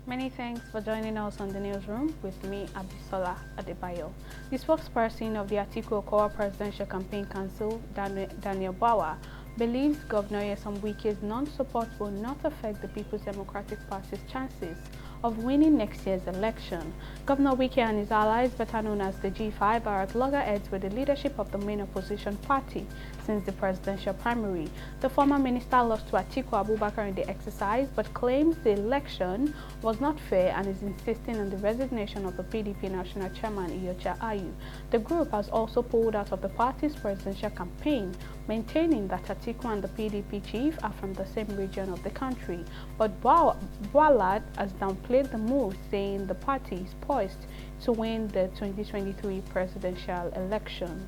Many thanks for joining us on the newsroom with me, Abisola Adebayo. The spokesperson of the Atiku Okowa Presidential Campaign Council, Daniel Bauer, believes Governor Nyesom Wike's non-support will not affect the People's Democratic Party's chances of winning next year's election. Governor Wike and his allies, better known as the G5, are at loggerheads with the leadership of the main opposition party since the presidential primary. The former minister lost to Atiku Abubakar in the exercise, but claims the election was not fair and is insisting on the resignation of the PDP national chairman Iyorchia Ayu. The group has also pulled out of the party's presidential campaign, maintaining that Atiku and the PDP chief are from the same region of the country. But Boalad has downplayed the move, saying the party is poised to win the 2023 presidential election.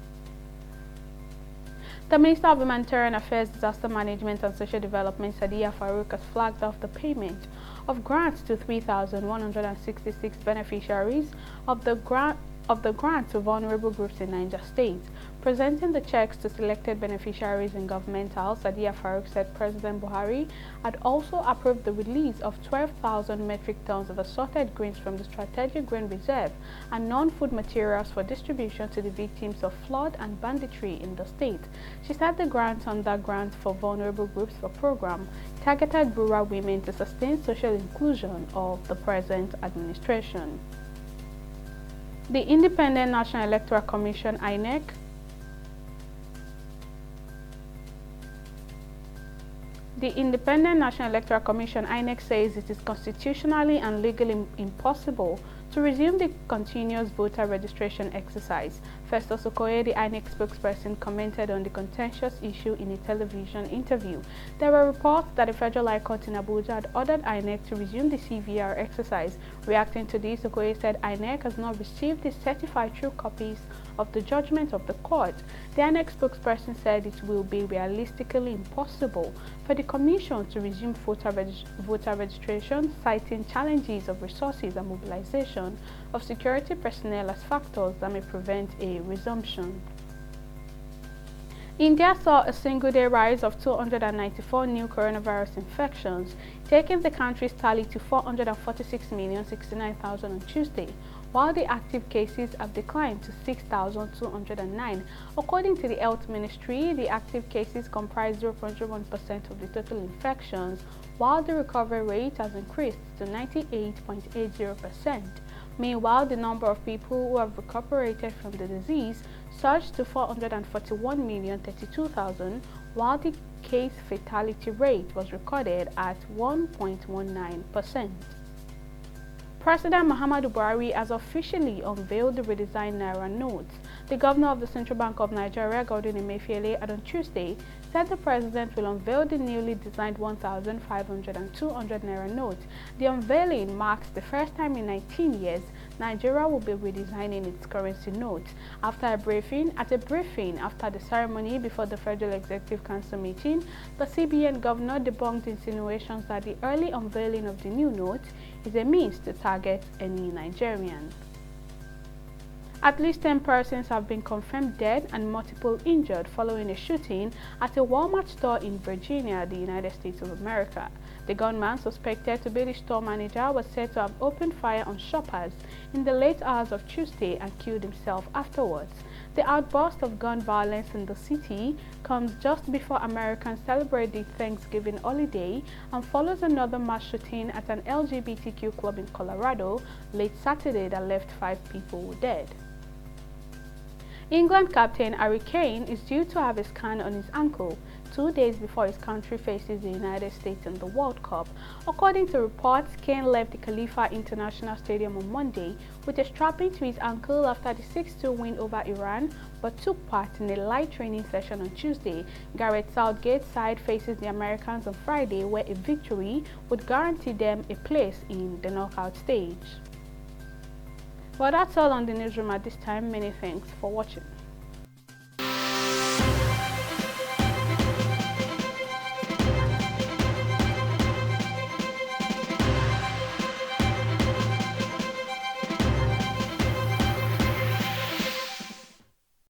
The Minister of Humanitarian Affairs, Disaster Management and Social Development, Sadiya Farouk, has flagged off the payment of grants to 3,166 beneficiaries of the grant to vulnerable groups in Niger State. Presenting the checks to selected beneficiaries in government house, Sadiya Farouk said President Buhari had also approved the release of 12,000 metric tons of assorted grains from the Strategic Grain Reserve and non-food materials for distribution to the victims of flood and banditry in the state. She said the grant under Grant for Vulnerable Groups for program targeted rural women to sustain social inclusion of the present administration. The Independent National Electoral Commission (INEC) The Independent National Electoral Commission (INEC) says it is constitutionally and legally impossible to resume the continuous voter registration exercise. Festus Okoye, the INEC spokesperson, commented on the contentious issue in a television interview. There were reports that the Federal High Court in Abuja had ordered INEC to resume the CVR exercise. Reacting to this, Okoye said INEC has not received the certified true copies of the judgment of the court. The INEC spokesperson said it will be realistically impossible for the Commission to resume voter registration, citing challenges of resources and mobilization of security personnel as factors that may prevent a resumption. India saw a single-day rise of 294 new coronavirus infections, taking the country's tally to 446,069,000 on Tuesday, while the active cases have declined to 6,209. According to the Health Ministry, the active cases comprise 0.1% of the total infections, while the recovery rate has increased to 98.80%. Meanwhile, the number of people who have recuperated from the disease surged to 441,032,000, while the case fatality rate was recorded at 1.19%. President Muhammadu Buhari has officially unveiled the redesigned Naira notes. The governor of the Central Bank of Nigeria, Godwin Emefiele, on Tuesday said the president will unveil the newly designed 1,500 and 200 Naira notes. The unveiling marks the first time in 19 years Nigeria will be redesigning its currency notes. At a briefing after the ceremony before the Federal Executive Council meeting, the CBN governor debunked insinuations that the early unveiling of the new notes is a means to target any Nigerian. At least 10 persons have been confirmed dead and multiple injured following a shooting at a Walmart store in Virginia, the United States of America. The gunman, suspected to be the store manager, was said to have opened fire on shoppers in the late hours of Tuesday and killed himself afterwards. The outburst of gun violence in the city comes just before Americans celebrate the Thanksgiving holiday and follows another mass shooting at an LGBTQ club in Colorado late Saturday that left 5 people dead. England captain Harry Kane is due to have a scan on his ankle 2 days before his country faces the United States in the World Cup. According to reports, Kane left the Khalifa International Stadium on Monday with a strapping to his ankle after the 6-2 win over Iran, but took part in a light training session on Tuesday. Gareth Southgate's side faces the Americans on Friday, where a victory would guarantee them a place in the knockout stage. Well, that's all on the newsroom at this time. Many thanks for watching.